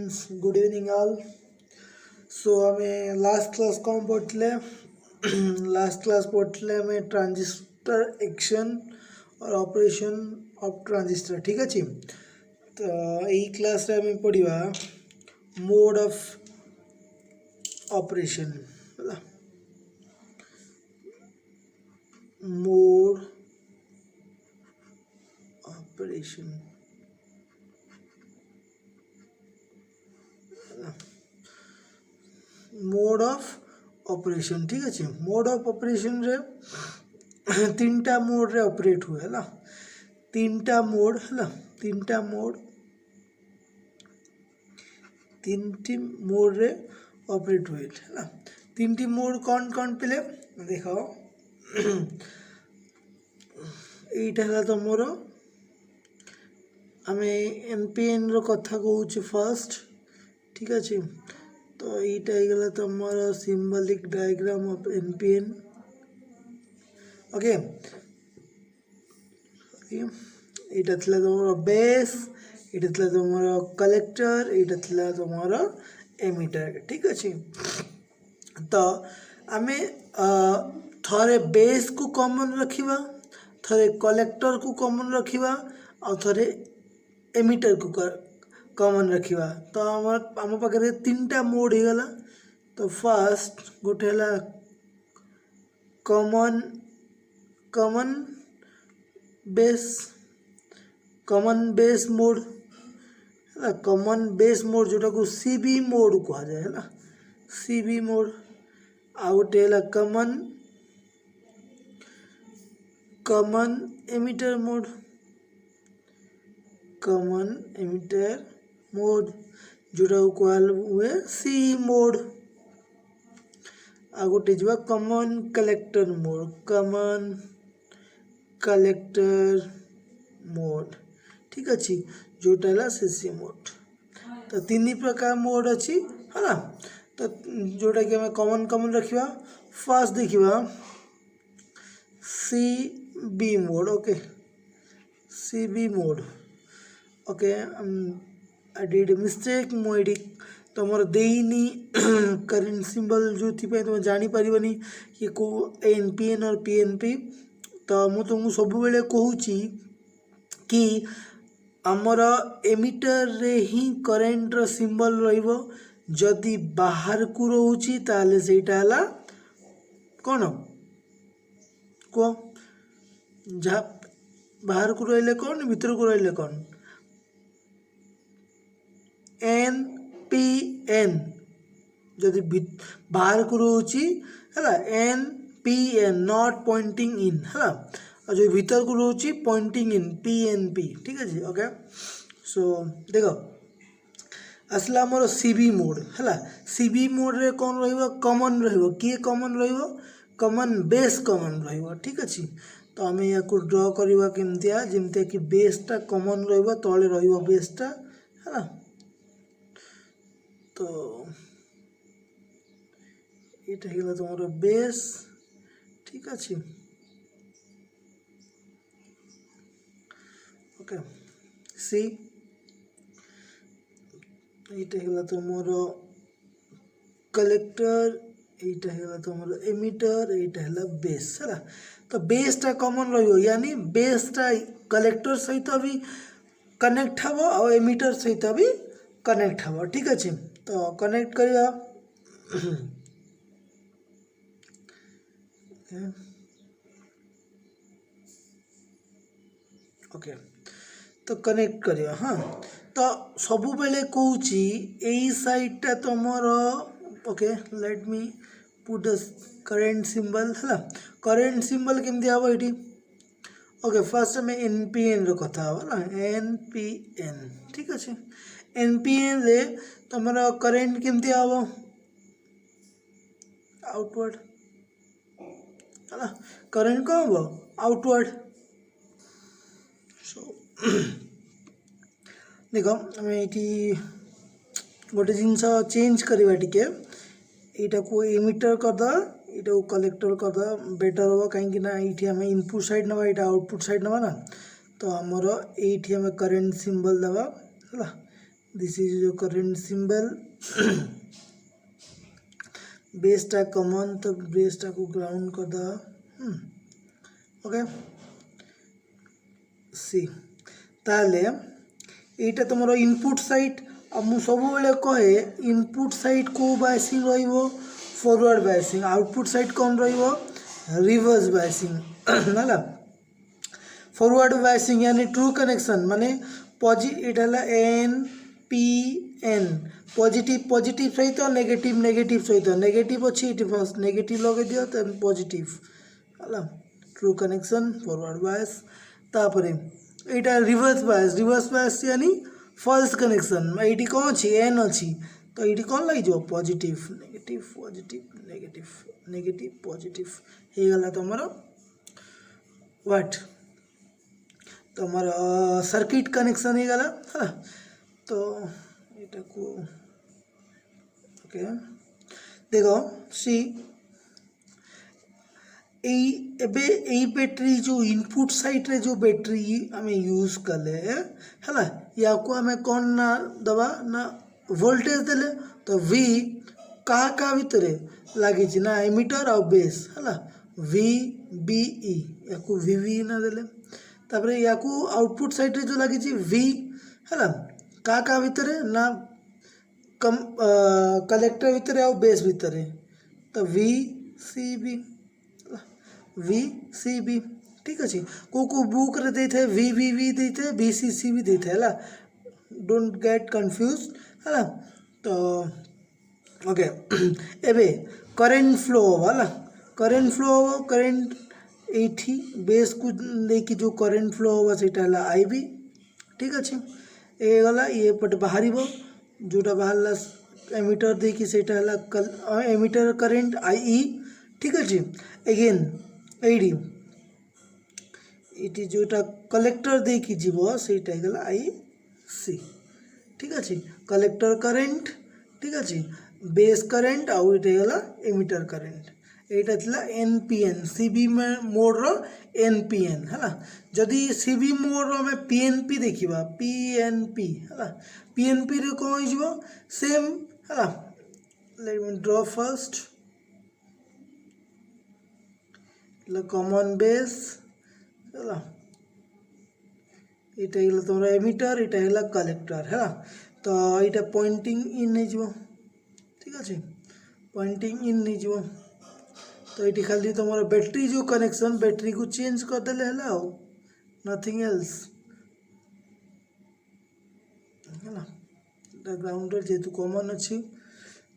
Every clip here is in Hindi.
Friends good evening all. So आमे लास्ट क्लास कौन पढ़ते लास्ट क्लास पढ़ते आमे ट्रांजिस्टर एक्शन और ऑपरेशन ऑफ ट्रांजिस्टर। ठीक अच्छे तो यही क्लास रे आमे पढ़िबा mode of operation mode operation mode of operation. ठीक अच्छे मोड ऑफ ऑपरेशन रे तीन टा मोड रे ऑपरेट हुए है तीन टा मोड है तीन टी मोड रे ऑपरेट हुए है तीन टी मोड कौन कौन पहले देखो এইটা হলো তোমার আমি এনপিএন র কথা কହୁছি ফার্স্ট। ঠিক আছে তো এইটা হইগলা তোমার সিম্বলিক ডায়াগ্রাম অফ এনপিএন। ওকে এইটা থিলা তোমার বেস, এইটা থিলা তোমার কলেক্টর, এইটা থিলা তোমার এমিটার। ঠিক আছে তো আমি थरे बेस को कॉमन रखिबा, थरे कलेक्टर को कॉमन रखिबा और थरे एमिटर को कॉमन रखिबा। तो आम पाखे तीन टा मोड हो गला। तो फर्स्ट गोटे है कॉमन बेस मोड है कॉमन बेस मोड जोटा को सीबी मोड कहा जाए है सीबी मोड। आ गोटे है कॉमन एमिटर मोड जोटा कहा हुए सी मोड। आ गोटे जो कॉमन कलेक्टर मोड। ठीक अच्छे जोटा है सी मोड। तो तीन प्रकार मोड अच्छी है ना। तो जोटा कि हमें कॉमन रखा फर्स्ट देखा C B mode. Okay C B mode okay I did mistake मुझे तुम देनी करेंट सिंबल जो थी तुम जापर कि को एनपीएन और पीएनपी। तो मुझे तुमको सब बेले कहूँ कि आमर एमिटर रे ही करेंट रो सिंबल रहिबो, जदि बाहर को रोची ताले सेटा हला कौन को जहाँ बाहर को रहिले कौन भीतर को रहिले कौन एन पी एन। जदि बाहर को रोची है N P N not pointing in है और जो भीतर को रोची pointing in P N P. ठीक है ओके सो देखो आसला मोर सीबी मोड है सीबी मोड रे कौन रहिबो कॉमन रहिबो किए कॉमन रहिबो कॉमन बेस कॉमन रहिबो। ठीक अच्छे तो आम या ड्र करवा केमतिया जमती कि बेसटा कॉमन रहिबो तले रहिबो बेसटा है तो ये है तुम्हारा बेस। ठीक अच्छे ओके सी এইটা হলো তোমার कलेक्टर, এইটা হলো তোমার এমিটার, এইটা হলো বেস है। तो बेसटा कॉमन रही यानी बेसटा कलेक्टर सहित भी कनेक्ट हम और एमिटर सहित भी कनेक्ट हम। ठीक अच्छे तो कनेक्ट करवा ओके तो कनेक्ट करवा। हाँ तो सब बेले कहूँ यही साइडटा तुमर okay let me put the current symbol है करेंट सिंबल केमती हम ये ओके फर्स्ट आम एनपीएन रहा है एनपीएन। ठीक अच्छे एनपीएन रे तुम करेंट केमती हम आउटवर्ड है करेंट कौन हम आउटवर्ड। सो देख आम ये गोटे जिनस चेंज करवा टे यहाँ को एमिटर करदे यहाँ को कलेक्टर करदे बेटर हम कहीं ये आम इनपुट साइड ना यहाँ आउटपुट साइड ना ना। तो आमर ये करेंट सिंबल दबा है this is your current symbol बेसटा कमन तो बेसटा को ग्राउंड कर दो ओके सी ताले एटा तुम इनपुट साइड मु सब बेले कहे इनपुट साइड को बायसिंग रहिबो फॉरवर्ड बायसिंग आउटपुट साइड कौन रहिबो रिवर्स बायसिंग नाला फॉरवर्ड बायसिंग यानी ट्रू कनेक्शन माने एटा N P N positive positive सहित नेगेटिव नेगेटिव सहित नेगेटिव अच्छी फर्स्ट नेगेटिव लगे दियो देन पॉजिटिव हला ट्रू कनेक्शन फॉरवर्ड बायस तापरे एटा रिवर्स बायस यानी फॉल्स कनेक्शन एटी कौन अच्छी एन अच्छी तो ये कौन लग जाओ पॉजिटिव नेगेटिव पॉजिटिव हे गला तुमर व्हाट तुमर सर्किट कनेक्शन हे गला है तो एटा को ओके देखो सी ए बैटरी जो इनपुट साइड रे जो बैटरी आम यूज कले है या को आम कौन ना दबा ना वोल्टेज देले तो वी का भितर लगी ना एमिटर और बेस है वी बी ई या को वी वी ना देले तापर या को आउटपुट साइड रे जो लगी वी है का भितर ना कम कलेक्टर भितर और बेस भितर तो वी सी बी ठीक अच्छे को बुक रे देते वी वी वी देते बी सी भी देते है डोंट गेट कन्फ्यूज है तो ओके एबे करेंट फ्लो है करेंट फ्लो करेंट एठी बेस को लेकिन जो करेंट फ्लो होगा सेटा आई बी ठीक अच्छे ये गला ये पट बाहर जोटा बाहर एमिटर देखी सेटा एमिटर करेंट आई ई ठीक अच्छे एगेन एडी इटी जोटा कलेक्टर देखी जीव सेटा गला आई सी ठीक अच्छे कलेक्टर करेंट ठीक अच्छे बेस करेंट आउ ये गला एमिटर करेंट एटा थिला एनपीएन सीबी मोड रो एनपीएन है जदि सीबी मोड रो में पीएनपी देखिबा पीएनपी है पीएनपी रे कौन हो सेम है let me draw first common base है इटा गला तुम एमिटर इटा गला कलेक्टर है तो इटा पॉइंटिंग इन नहीं जीवो ठीक अच्छे पॉइंटिंग इन नहीं जीवो तो ये खाली तुम बैटरी जो कनेक्शन बैटरी को चेंज कर देले है नथिंग एल्स है ग्राउंडर जेतु कॉमन अच्छी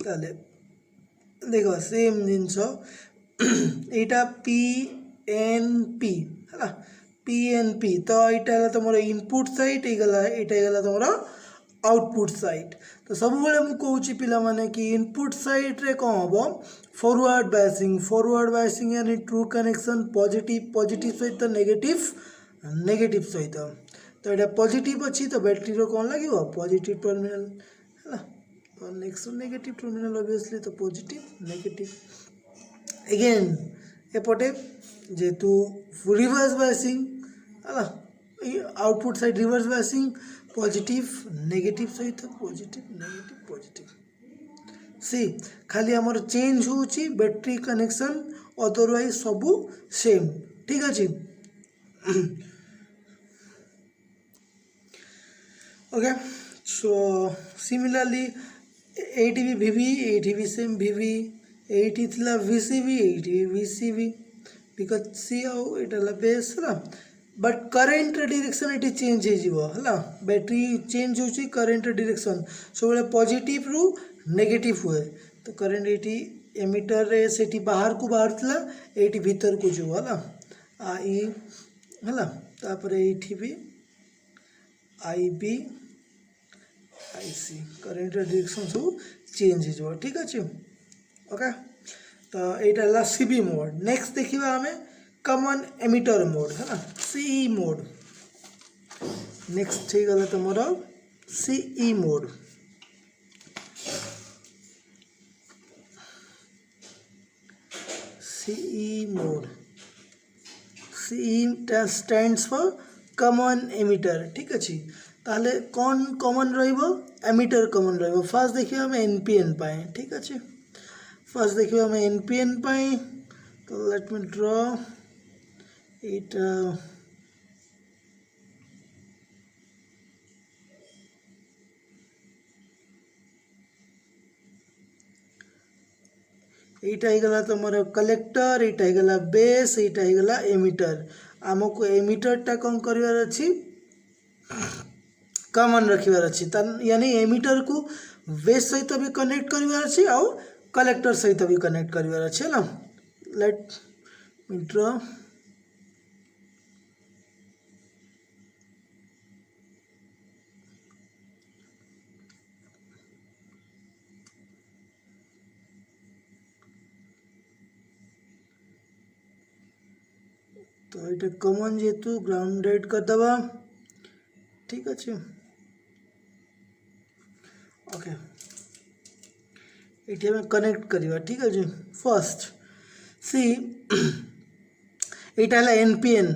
ताले देखो सेम जिनस एटा पी एन पी है पी एन पी तो यहाँ तुम इनपुट साइड ये तुम आउटपुट साइड तो सब मुझे कौची पिला माने कि इनपुट साइड रे कौन हम फॉरवर्ड बायसिंग यानी ट्रू कनेक्शन पॉजिटिव सहित नेगेटिव सहित तो ये पॉजिटिव अच्छी तो बैटरी रो कौन लगे पॉजिटिव टर्मिनल है और नेक्स्ट नेगेटिव टर्मिनल ऑब्वियसली तो पॉजिटिव नेगेटिव एगेन एपटे जेतु रिवर्स बायसिंग है output side reverse biasing positive negative सहित पॉजिटिव सी खाली आमर चेंज होची बैटरी कनेक्शन अदरवाइज सबू सेम ठीक अच्छे ओके सो सिमिलरली एटी भी वीवी एटी भी सेम वीवी एटी थिला वीसीवी एटी वीसीवी बिकज सी आउ एटा बेस है बट करेंट डायरेक्शन ये चेंज है बैटरी चेंज होची करेंट डायरेक्शन सब पॉजिटिव रु नेगेटिव हुए तो करेंट ये एमिटर रे सेठी बाहर को बाहर थिला एटी भीतर को जो है आई है तापर एठी भी I B I C current direction सब चेंज हो ठीक अच्छे ओके तो यहाँ सीबी मोड नेक्स्ट देखा आम कॉमन एमिटर मोड है सीई मोड नेक्स्ट हो गला तुम CE mode CE stands for common emitter ठीक अच्छे ताहले कौन कॉमन रहिबो एमिटर कॉमन रहिबो फास्ट देखियो हम एनपीएन पाए ठीक अच्छे फास्ट देखियो हम एनपीएन पाए तो लेट मी ड्रॉ इट এইটা হয়ে তোমার কলেক্টর এইটা হয়ে বেস এইটা হয়ে এমিটর आमको एमिटरटा कौन करार अच्छी कॉमन रखिबार अच्छी यानी एमिटर को बेस सहित भी कनेक्ट करार अच्छी आउ कलेक्टर सहित भी कनेक्ट करार अच्छे ना लेट मी ड्रॉ तो ये कॉमन जेहेतु ग्राउंडेड कर दबा ठीक अच्छे ओके ये कनेक्ट करवा ठीक अच्छे फर्स्ट सी यहाँ है NPN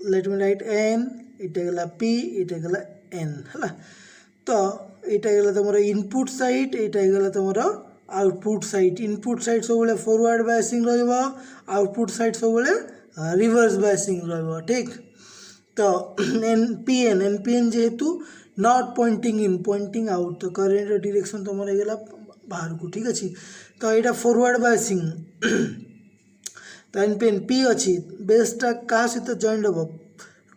let me write N ये पी ये एन है तो यहाँ तुम इनपुट साइड यहाँ तुम आउटपुट साइड इनपुट साइड सब फॉरवर्ड बायसिंग आउटपुट साइड सब रिवर्स बायसिंग रहा ठीक तो एनपीएन जेहेतु not pointing in pointing out तो करेंट डायरेक्शन तुम गला बाहर को ठीक अच्छे तो यहाँ फॉरवर्ड बायसिंग तो एनपीएन पी अच्छी बेसटा क्या सहित जॉइंट हम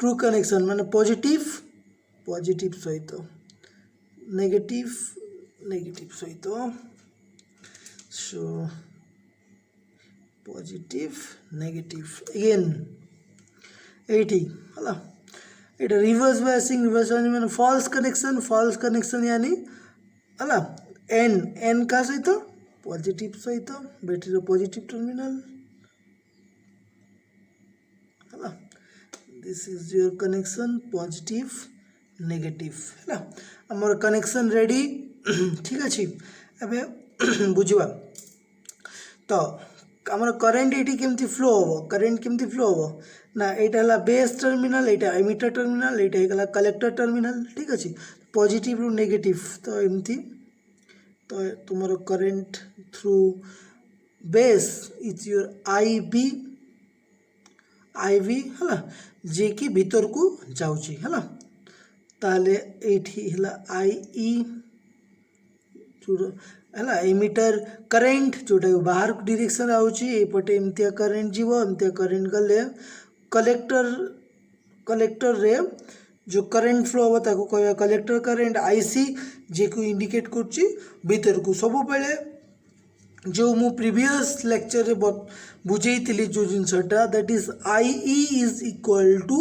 ट्रू कनेक्शन माने पॉजिटिव सहित नेगेटिव सहित सो पॉजिटिव नेगेटिव अगेन 80 है ये रिवर्स बायसिंग मैंने फॉल्स कनेक्शन यानी है एन का सहित पॉजिटिव सहित बैटरी पॉजिटिव टर्मिनल है this is your connection positive negative है आमर कनेक्शन रेडी ठीक अच्छे एवं बुझा तो आमर करेन्ट ये केमती फ्लो हम करेन्ट केमती फ्लो हम ना यहाँ बेस टर्मिनल यहाँ एमिटर टर्मिनल यहाँ कलेक्टर टर्मिनल ठीक अच्छे पॉजिटिव रु नेगेटिव तो एमती तो तुम current through base is your IB है जे कि भीतर को जाऊँगी है ताले ये आईई है एमिटर करेन्ट जोटा बाहर डायरेक्शन आउटे एमती करेन्ट जीव एमती करेन्ट गले कलेक्टर रे जो करेन्ट फ्लो हम ताको कह कलेक्टर करेन्ट आईसी जे को इंडिकेट करछि भीतर को सब बेले जो मु प्रीवियस लेक्चर रे बुझेइथिली जो जिनसटा that is IE is equal to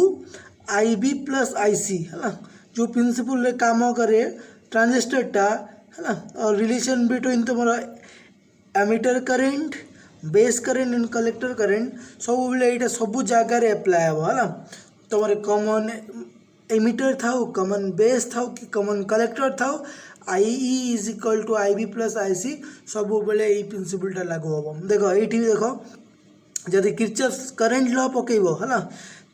IB plus IC है जो प्रिंसिपल रे काम करे ट्रांजिस्टरटा है और रिलेशन बिटवीन तुम्हारा emitter current base current and collector current सब बेले यहाँ सब जगार एप्लाय हम है तुम कॉमन एमिटर था कॉमन बेस था कि कॉमन कलेक्टर था IE is equal to IB plus IC सब बेले यही प्रिंसिपलटा लागू हम देख ये देख जदि किरचॉफ्स करेन्ट लॉ पकेब है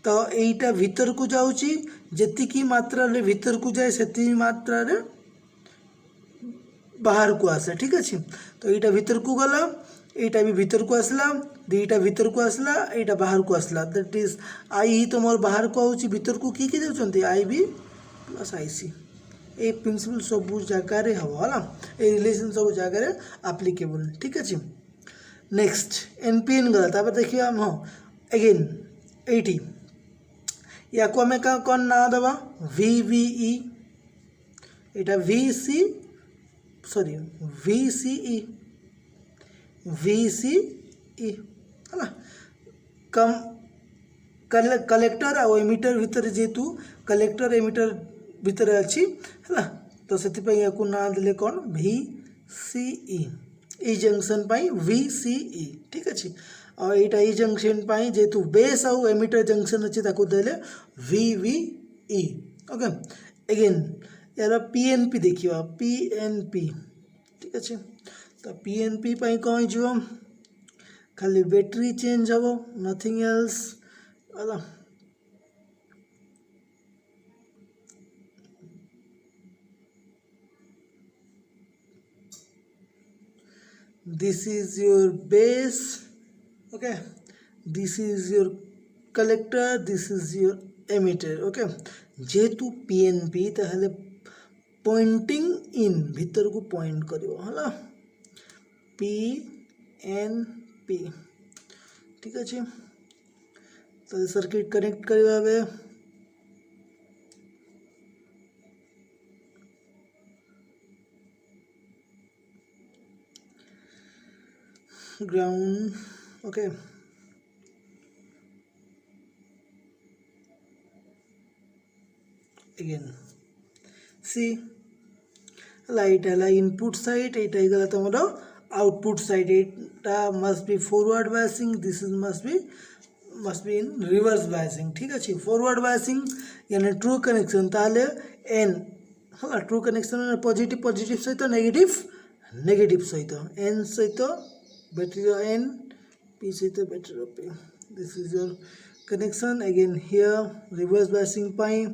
तो यहीटा भीतर को जाऊँगी जी मात्रा भीतर को जाए से मात्रा बाहर को आसे ठीक अच्छे तो यहाँ भीतर को गला यहाँ भी भीतर को आसला दुईटा भीतर को आसला यहाँ बाहर को आसला दैट इज आई तुम बाहर को आऊँगी भीतर को किए जाऊँच आई बी प्लस आईसी ये प्रिंसिपल सब जगार हम है रिलेशन सब जगार आप्लिकेबल ठीक अच्छे नेक्स्ट एनपीएन गला देखिए हम हाँ अगेन 80 या को आम कौन ना दबा VVE यहाँ VC सॉरी VCE है कम कलेक्टर आ एमिटर भितर जेहेतु कलेक्टर एमिटर भितर अच्छी है तो से ना देले कौन VCE ई जंक्शन पाई VCE ठीक अच्छे और यहाँ ई जंक्शन पाई जेहेतु बेस आउ एमिटर जंक्शन अच्छे ताको देले VVE ओके अगेन यार PNP देखिए PNP ठीक अच्छे तो PNP पाई कौन जो खाली बैटरी चेंज हम नथिंग एल्स है this is your base, okay, this is your collector, this is your emitter, okay. जेहेतु PNP ताहले पॉइंटिंग इन भीतर को पॉइंट करियो हला PNP ठीक अच्छे। तो सर्किट कनेक्ट करियो आबे ground, okay, again see light है इनपुट साइड एटा गला तुम आउटपुट साइड एटा must be forward biasing, this is must be in reverse biasing ठीक अच्छे। फॉरवर्ड बायसिंग यानी ट्रू कनेक्शन ताले एन हाँ ट्रू कनेक्शन पॉजिटिव पॉजिटिव सहित नेगेटिव नेगेटिव सहित एन सहित बैटरी एन पी सहित battery P, this is your connection. Again here reverse biasing पाई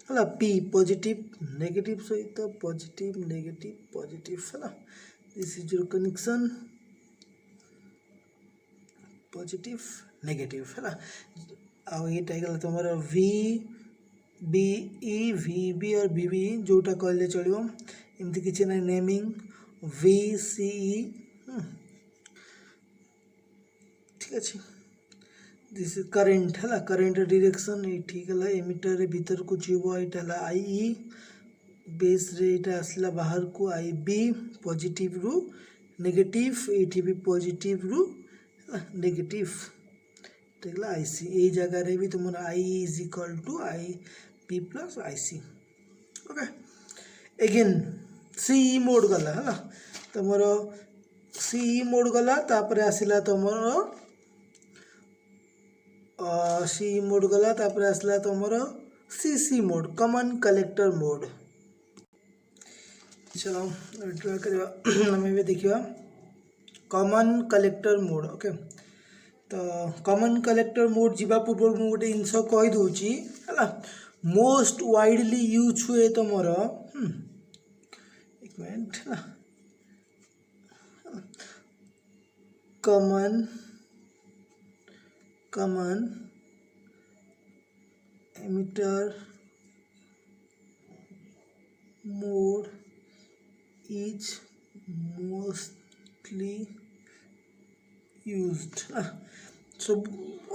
है पी पॉजिटिव नेगेटिव सहित पॉजिटिव नेगेटिव पॉजिटिव है, this is your connection positive negative है। आउ ये गला तुम V B E V B और बी बी जोटा कहले चलो एमती किसी ना नेमिंग वी सी ई ठीक अच्छे। दिस इज करेन्ट है करेन्ट डायरेक्शन ये ठीक है एमिटर भीतर को जीव यहाँ आई ई बेस रे ये आसला बाहर को आई बी पॉजिटिव रु नेगेटिव ये भी पॉजिटिव रु नेगेटिव ठीक है आई सी यही जगह रे भी तुम I is equal to I P plus I C okay. Again C mode गला है तुम सी मोड गला तापर आसला तुम सी मोड गला तापर आसला तुम C mode common collector mode. चलो ड्रा करवा हमें भी देखिए कॉमन कलेक्टर मोड ओके। तो कॉमन कलेक्टर मोड जीवा पूर्व मु गोटे जिनस कही दूची है मोस्ट वाइडली यूज हुए तुम एक मिनट है common common emitter mode is mostly used सब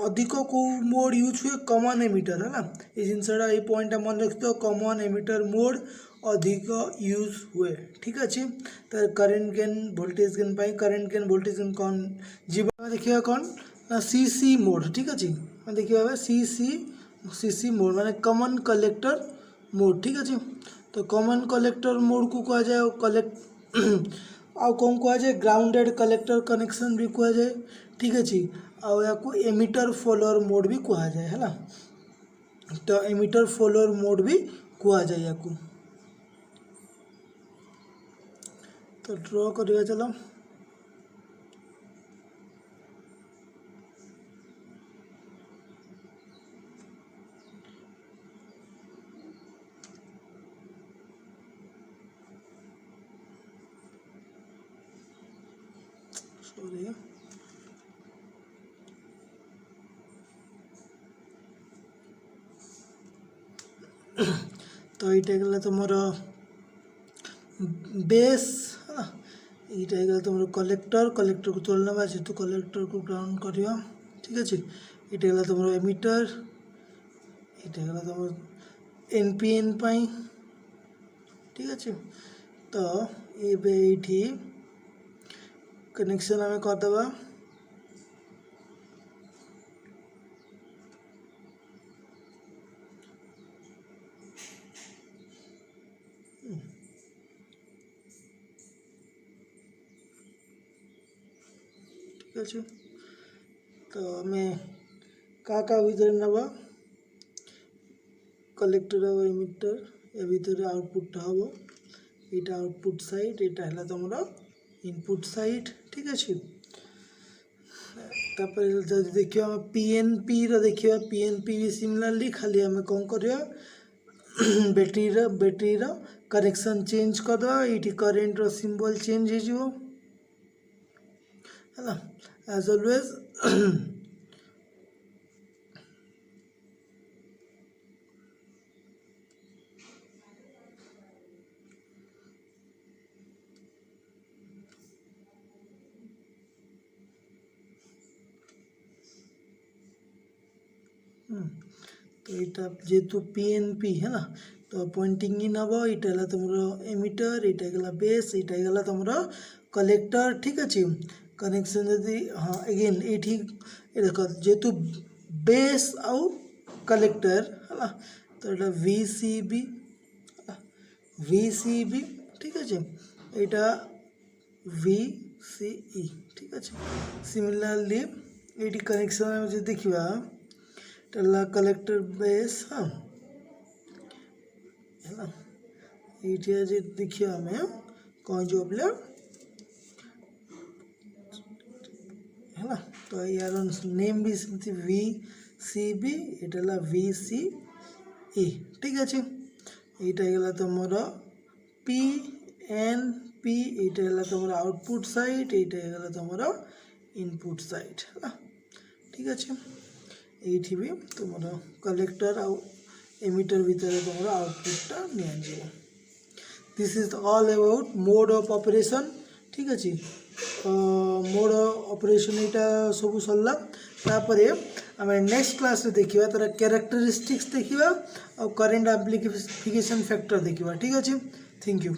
अधिक को मोड यूज हुए कॉमन एमिटर है ना ये जिनसा ये पॉइंट मन रखते हो कॉमन एमिटर मोड अधिक यूज हुए ठीक अच्छे। तो करेंट गेन वोल्टेज गेन पाई करेंट गेन वोल्टेज गेन कौन जीवा देखिए कौन ना सी मोड ठीक अच्छे देखिए सी मोड माने कॉमन कलेक्टर मोड ठीक अच्छे। तो कॉमन कलेक्टर मोड को कहा जाए कलेक्ट आउ कौन कह जाए ग्राउंडेड कलेक्टर कनेक्शन भी कह जाए ठीक अच्छे। आउ या एमिटर फॉलोअर मोड भी कह जाए है ना। तो एमिटर फॉलोअर मोड भी कह जाए या तो ड्रॉ करिए चलो सॉरी तो ये गला तुम बेस है ये गला तुम कलेक्टर कलेक्टर को तोड़ना बाजे तो कलेक्टर को ग्राउंड करियो ठीक अच्छे। ये गला तुम एमिटर ये गला तुम एनपीएन पाई ठीक अच्छे। तो ये कनेक्शन आम करदे ठीक अच्छे। तो आम क्या भीतर नवा कलेक्टर और एमिटर या भीतर आउटपुट हम यहाँ आउटपुट साइड यहाँ है तुम इनपुट साइड ठीक अच्छे। तापर जब देखिए पीएनपी देखिए पीएनपी भी सिमिलरली खाली आम कौन कर कनेक्शन चेंज करदे ये करेन्ट सिंबल चेंज हो है एज ऑलवेज तो यहाँ जेहेतु पीएनपी है ना तो पॉइंटिंग इन हम यहाँ तुम एमिटर यहाँ गला बेस यहाँ गला तुम कलेक्टर ठीक अच्छे कनेक्शन जदि हाँ अगेन ये देख जेहेतु बेस आउ कलेक्टर है तो यहाँ VCB ठीक अच्छे यहाँ VCE ठीक अच्छे सिमिलरली ये कनेक्शन जो देखा टेला कलेक्टर बेस हाँ है ये जो देखिए हमें कौन जो बोले है ना तो यार नेम भी सेमती VCB ये VCE ठीक अच्छे यहाँ गला तुम PNP यहाँ तुम आउटपुट साइड यहाँ गला तुम इनपुट साइड है ठीक अच्छे ये भी तुम कलेक्टर आउ एमिटर भितर तुम आउटपुटा नि this is all about mode of operation ठीक अच्छे मोड ऑपरेशन यहाँ सब सरला तापर आम नेक्स्ट क्लास देखा तार कैरेक्टरिस्टिक्स देखा और करेंट एम्प्लीफिकेशन फैक्टर देखा ठीक अच्छे थैंक यू।